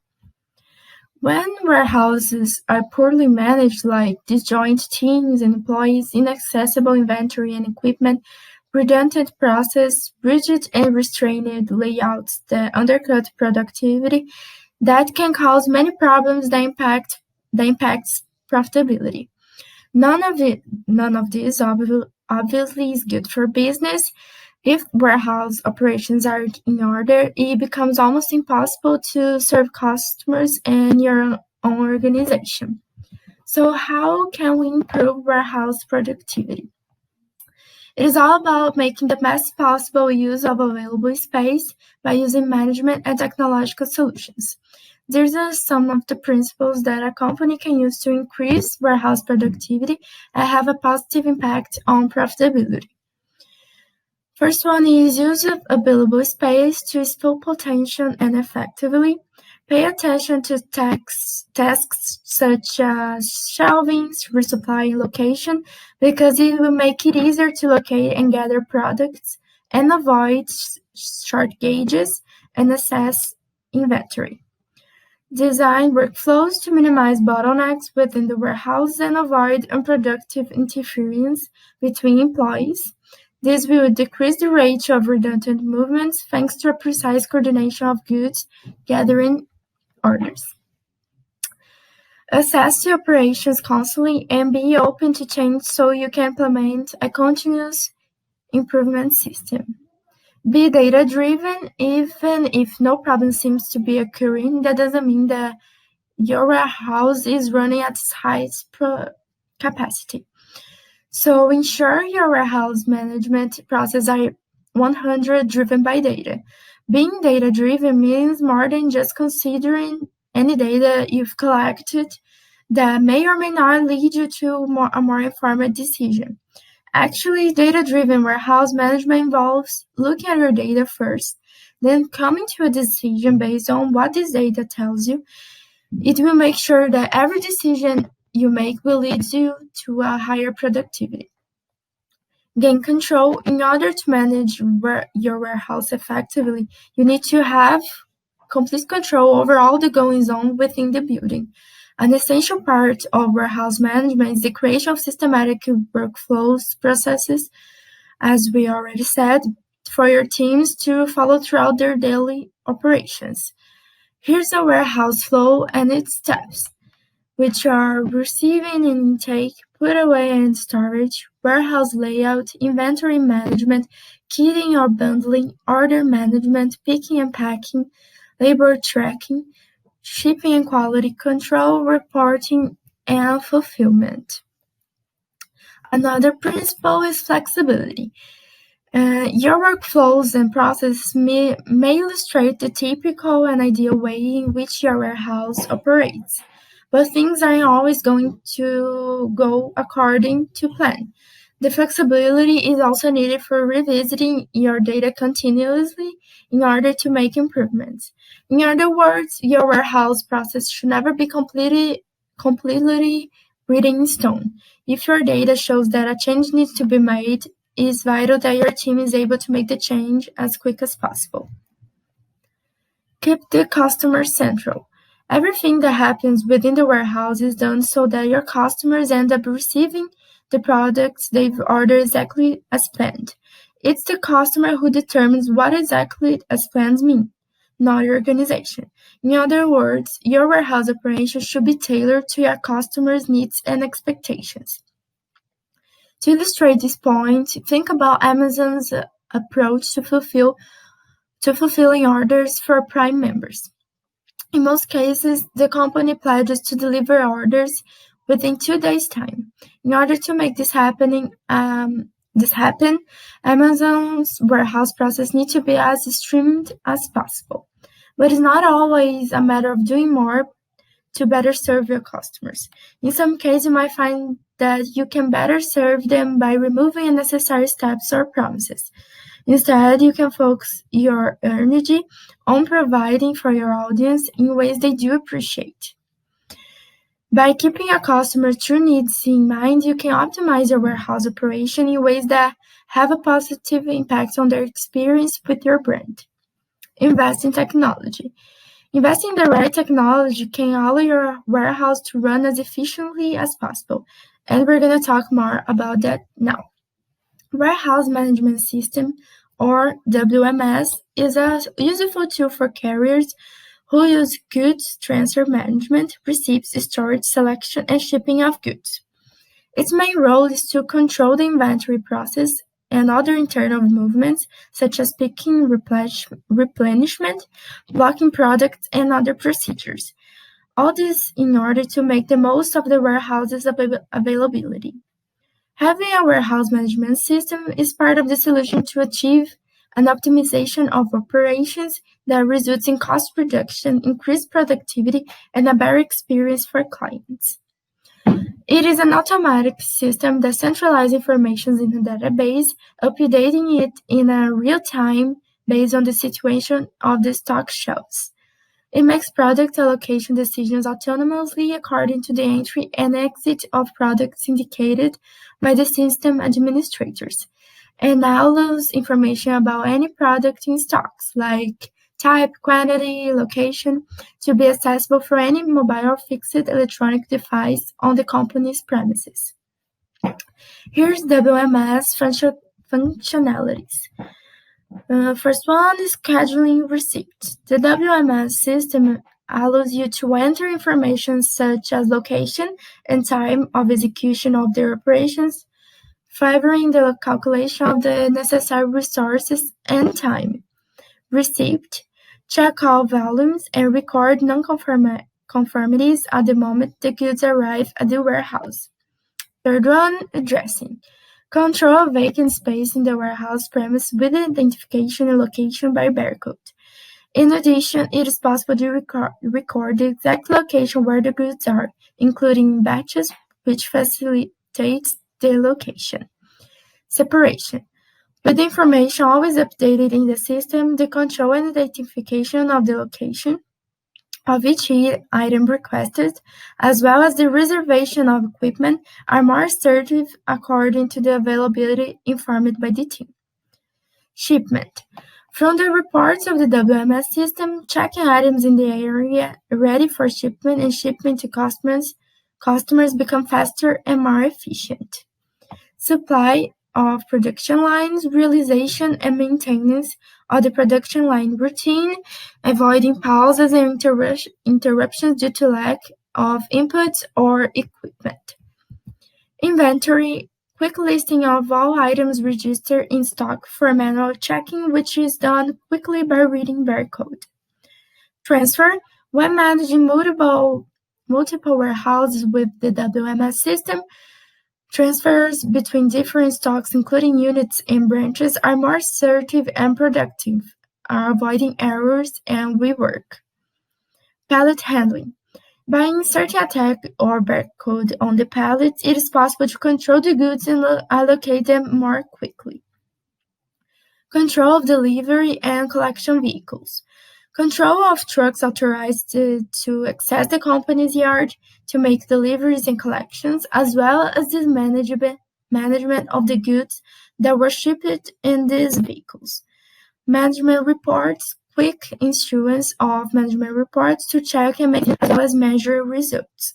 When warehouses are poorly managed, like disjoint teams and employees, inaccessible inventory and equipment, redundant process, rigid and restrained layouts that undercut productivity, that can cause many problems that impacts profitability. None of this obviously is good for business. If warehouse operations are in order, it becomes almost impossible to serve customers and your own organization. So how can we improve warehouse productivity? It is all about making the best possible use of available space by using management and technological solutions. These are some of the principles that a company can use to increase warehouse productivity and have a positive impact on profitability. First one is use of available space to its full potential and effectively. Pay attention to tasks such as shelving, resupply, and location, because it will make it easier to locate and gather products and avoid short gauges and assess inventory. Design workflows to minimize bottlenecks within the warehouse and avoid unproductive interference between employees. This will decrease the rate of redundant movements thanks to a precise coordination of goods gathering orders. Assess the operations constantly and be open to change so you can implement a continuous improvement system. Be data-driven. Even if no problem seems to be occurring, that doesn't mean that your warehouse is running at its highest capacity. So ensure your warehouse management processes are 100% driven by data. Being data-driven means more than just considering any data you've collected that may or may not lead you to a more informed decision. Actually, data-driven warehouse management involves looking at your data first, then coming to a decision based on what this data tells you. It will make sure that every decision you make will lead you to a higher productivity. Gain control. In order to manage your warehouse effectively, you need to have complete control over all the goings-on within the building. An essential part of warehouse management is the creation of systematic workflows processes, as we already said, for your teams to follow throughout their daily operations. Here's a warehouse flow and its steps, which are receiving and intake, put away and storage, warehouse layout, inventory management, kitting or bundling, order management, picking and packing, labor tracking, shipping and quality control, reporting, and fulfillment. Another principle is flexibility. Your workflows and processes may illustrate the typical and ideal way in which your warehouse operates, but things aren't always going to go according to plan. The flexibility is also needed for revisiting your data continuously in order to make improvements. In other words, your warehouse process should never be completely written in stone. If your data shows that a change needs to be made, it is vital that your team is able to make the change as quick as possible. Keep the customer central. Everything that happens within the warehouse is done so that your customers end up receiving the products they've ordered exactly as planned. It's the customer who determines what exactly as plans mean, not your organization. In other words, your warehouse operation should be tailored to your customers' needs and expectations. To illustrate this point, think about Amazon's approach to fulfilling orders for Prime members. In most cases, the company pledges to deliver orders within 2 days' time. In order to make this happen, Amazon's warehouse process needs to be as streamlined as possible. But it's not always a matter of doing more to better serve your customers. In some cases, you might find that you can better serve them by removing unnecessary steps or promises. Instead, you can focus your energy on providing for your audience in ways they do appreciate. By keeping your customers' true needs in mind, you can optimize your warehouse operation in ways that have a positive impact on their experience with your brand. Invest in technology. Investing in the right technology can allow your warehouse to run as efficiently as possible, and we're going to talk more about that now. Warehouse Management System, or WMS, is a useful tool for carriers who use goods transfer management, receipts, storage, selection, and shipping of goods. Its main role is to control the inventory process and other internal movements, such as picking, replenishment, blocking products, and other procedures. All this in order to make the most of the warehouse's availability. Having a warehouse management system is part of the solution to achieve an optimization of operations that results in cost reduction, increased productivity, and a better experience for clients. It is an automatic system that centralizes information in the database, updating it in a real time based on the situation of the stock shelves. It makes product allocation decisions autonomously according to the entry and exit of products indicated by the system administrators, and allows information about any product in stocks, like type, quantity, location, to be accessible for any mobile or fixed electronic device on the company's premises. Here's WMS functionalities. First one is scheduling receipts. The WMS system allows you to enter information such as location and time of execution of their operations, favoring the calculation of the necessary resources and time. Receipt. Check all volumes and record non-conformities at the moment the goods arrive at the warehouse. Third one, addressing. Control vacant space in the warehouse premise with identification and location by barcode. In addition, it is possible to record the exact location where the goods are, including batches, which facilitates the location. Separation. With the information always updated in the system, the control and identification of the location of each item requested, as well as the reservation of equipment, are more assertive according to the availability informed by the team. Shipment. From the reports of the WMS system, checking items in the area ready for shipment and shipment to customers become faster and more efficient. Supply of production lines, realization and maintenance of the production line routine, avoiding pauses and interruptions due to lack of inputs or equipment. Inventory, quick listing of all items registered in stock for manual checking, which is done quickly by reading barcode. Transfer, when managing multiple warehouses with the WMS system, transfers between different stocks, including units and branches, are more assertive and productive, avoiding errors and rework. Pallet handling. By inserting a tag or barcode on the pallets, it is possible to control the goods and allocate them more quickly. Control of delivery and collection vehicles. Control of trucks authorized to access the company's yard to make deliveries and collections, as well as the management of the goods that were shipped in these vehicles. Management reports, quick issuance of management reports to check and make as well as measure results.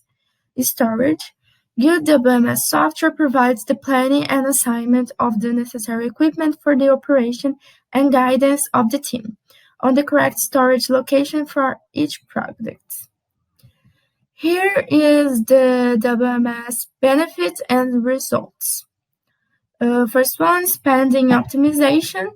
Storage. Good WMS software provides the planning and assignment of the necessary equipment for the operation and guidance of the team on the correct storage location for each product. Here is the WMS benefits and results. First one, spending optimization.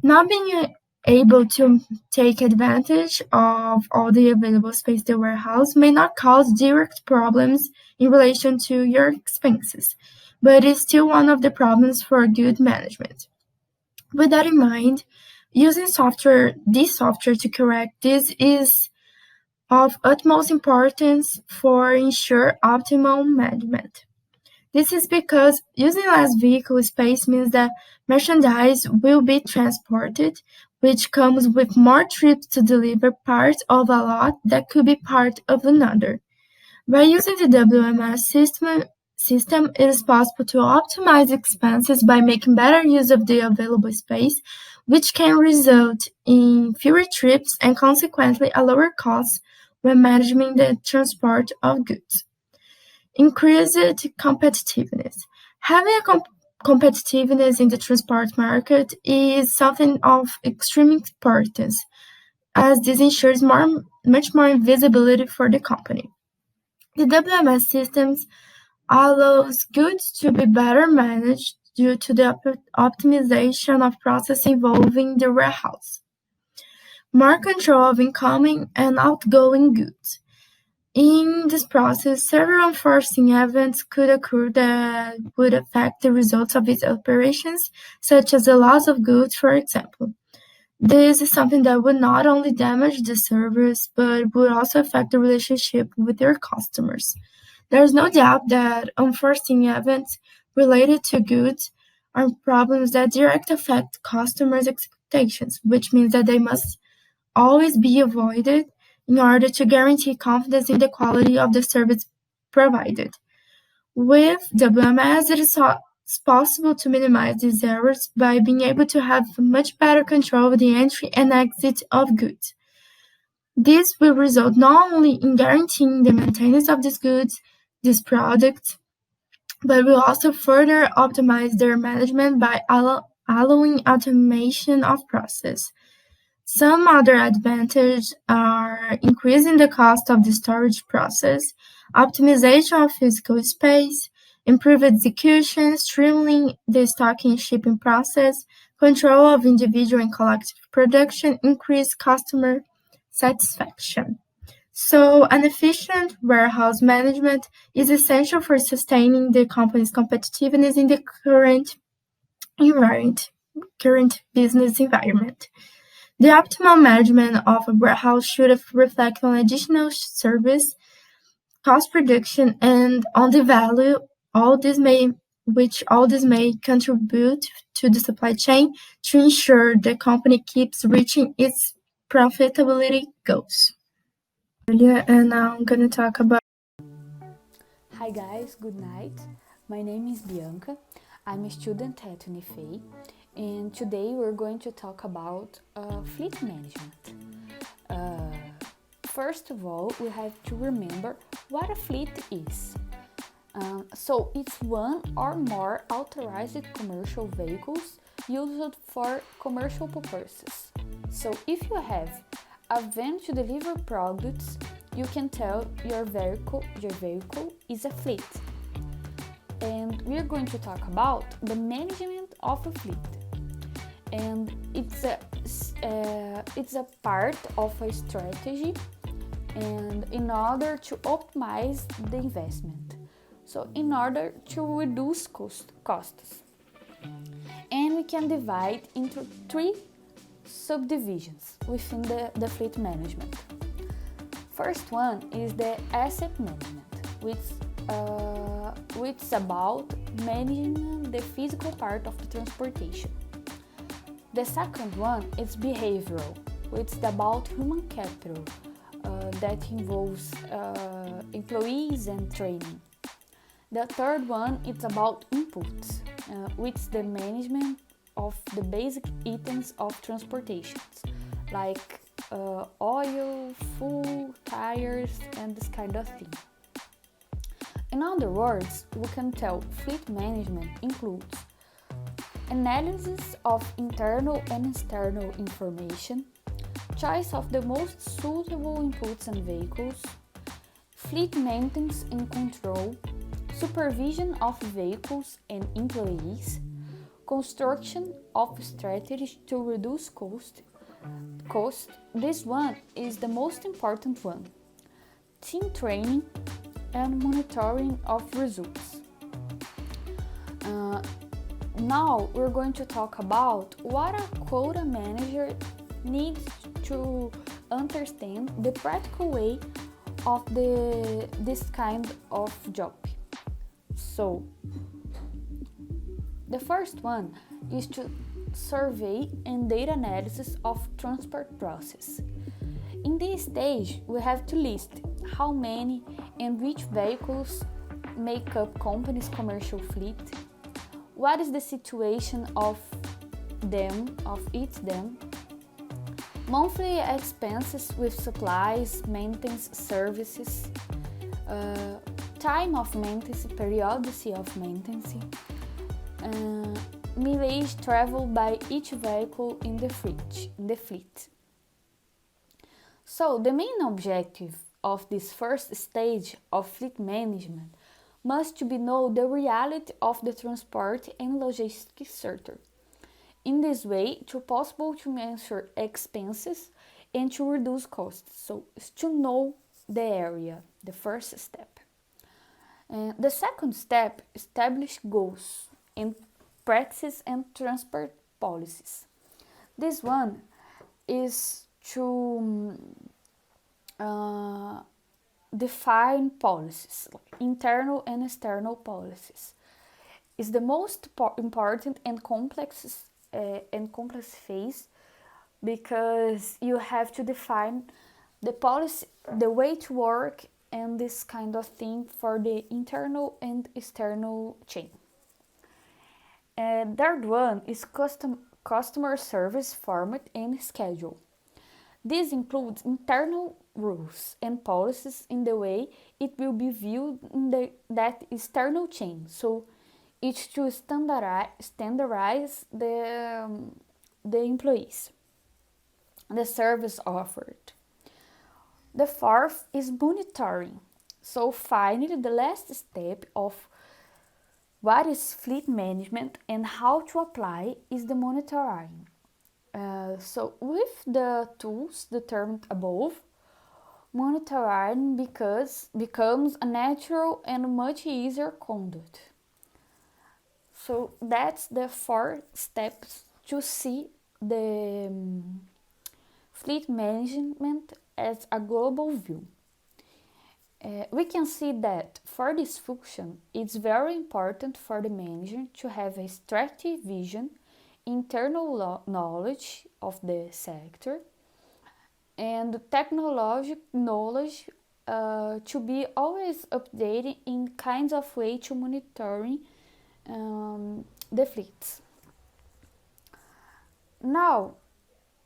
Not being able to take advantage of all the available space in the warehouse may not cause direct problems in relation to your expenses, but is still one of the problems for good management. With that in mind, using this software to correct this is of utmost importance for ensure optimal management. This is because using less vehicle space means that merchandise will be transported, which comes with more trips to deliver parts of a lot that could be part of another. By using the WMS system, it is possible to optimize expenses by making better use of the available space, which can result in fewer trips and consequently a lower cost when managing the transport of goods. Increased competitiveness. Having a competitiveness in the transport market is something of extreme importance, as this ensures much more visibility for the company. The WMS systems allows goods to be better managed due to the optimization of process involving the warehouse. More control of incoming and outgoing goods. In this process, several unforeseen events could occur that would affect the results of its operations, such as the loss of goods, for example. This is something that would not only damage the service, but would also affect the relationship with your customers. There is no doubt that unforeseen events related to goods are problems that directly affect customers' expectations, which means that they must always be avoided in order to guarantee confidence in the quality of the service provided. With WMS, it is possible to minimize these errors by being able to have much better control of the entry and exit of goods. This will result not only in guaranteeing the maintenance of these goods, these products, but will also further optimize their management by allowing automation of process. Some other advantages are increasing the cost of the storage process, optimization of physical space, improved execution, streamlining the stocking and shipping process, control of individual and collective production, increased customer satisfaction. So, an efficient warehouse management is essential for sustaining the company's competitiveness in the current business environment. The optimal management of a warehouse should reflect on additional service, cost reduction, and on the value all this may contribute to the supply chain to ensure the company keeps reaching its profitability goals. And now I'm going to talk about. Hi guys, good night. My name is Bianca. I'm a student at Unifei, and today we're going to talk about fleet management. First of all, we have to remember what a fleet is. So it's one or more authorized commercial vehicles used for commercial purposes. So if you have a van to deliver products, you can tell your vehicle is a fleet. And we're going to talk about the management of a fleet. And it's a part of a strategy, and in order to optimize the investment. So in order to reduce costs. And we can divide into 3 subdivisions within the fleet management. First one is the asset management, which is about managing the physical part of the transportation. The second one is behavioral, which is about human capital that involves employees and training. The third one is about inputs, which is the management of the basic items of transportations, like oil, fuel, tires, and this kind of thing. In other words, we can tell fleet management includes analysis of internal and external information, choice of the most suitable inputs and vehicles, fleet maintenance and control, supervision of vehicles and employees, construction of strategies to reduce cost, Cost, this one is the most important one. Team training and monitoring of results. Now we're going to talk about what a quota manager needs to understand the practical way of this kind of job. So the first one is to survey and data analysis of transport process. In this stage, we have to list how many and which vehicles make up company's commercial fleet, what is the situation of each them, monthly expenses with supplies, maintenance services, time of maintenance, periodicity of maintenance, mileage traveled by each vehicle in the fleet. So the main objective of this first stage of fleet management must be know the reality of the transport and logistics sector. In this way, it is possible to measure expenses and to reduce costs. So it's to know the area, the first step. The second step, establish goals and practices and transport policies. This one is to define policies, like internal and external policies. Is the most important and complex phase, because you have to define the policy, the way to work, and this kind of thing for the internal and external chain. Third one is customer service format and schedule. This includes internal rules and policies in the way it will be viewed in that external chain. So it's to standardize the employees, the service offered. The fourth is monitoring. So finally, the last step of what is fleet management and how to apply is the monitoring. So with the tools determined above, monitoring becomes a natural and much easier conduct. So that's the 4 steps to see the fleet management as a global view. We can see that for this function, it's very important for the manager to have a strategic vision, internal knowledge of the sector, and technological knowledge to be always updated in kinds of way to monitoring the fleets. Now,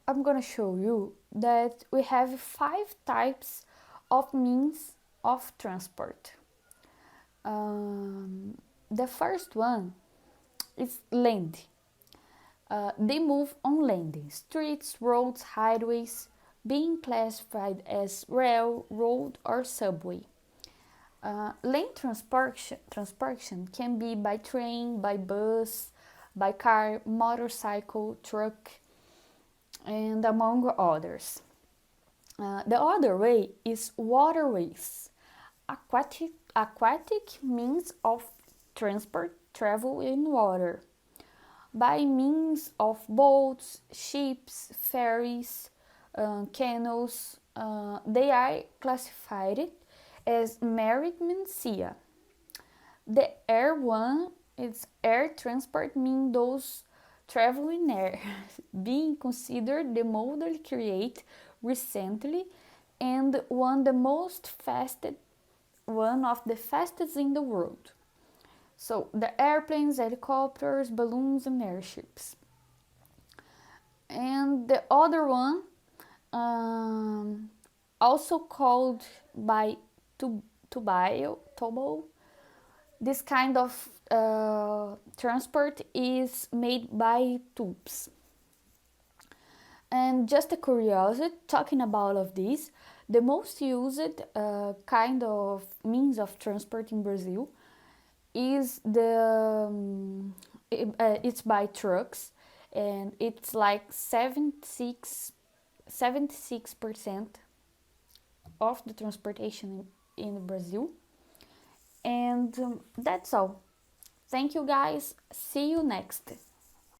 I'm gonna show you that we have 5 types of means of transport. The first one is land. They move on land, streets, roads, highways, being classified as rail, road, or subway. Land transportation can be by train, by bus, by car, motorcycle, truck, and among others. The other way is waterways, aquatic means of transport, travel in water, by means of boats, ships, ferries, canoes. They are classified as maritime sea. The air one is air transport, mean those traveling air, being considered the model created recently and one of the fastest in the world. So the airplanes, helicopters, balloons, and airships. And the other one, also called by towboat, this kind of transport is made by tubes. And just a curiosity, talking about of this, the most used kind of means of transport in Brazil is it's by trucks, and it's like 76% 76% of the transportation in Brazil. And that's all. Thank you guys. See you next.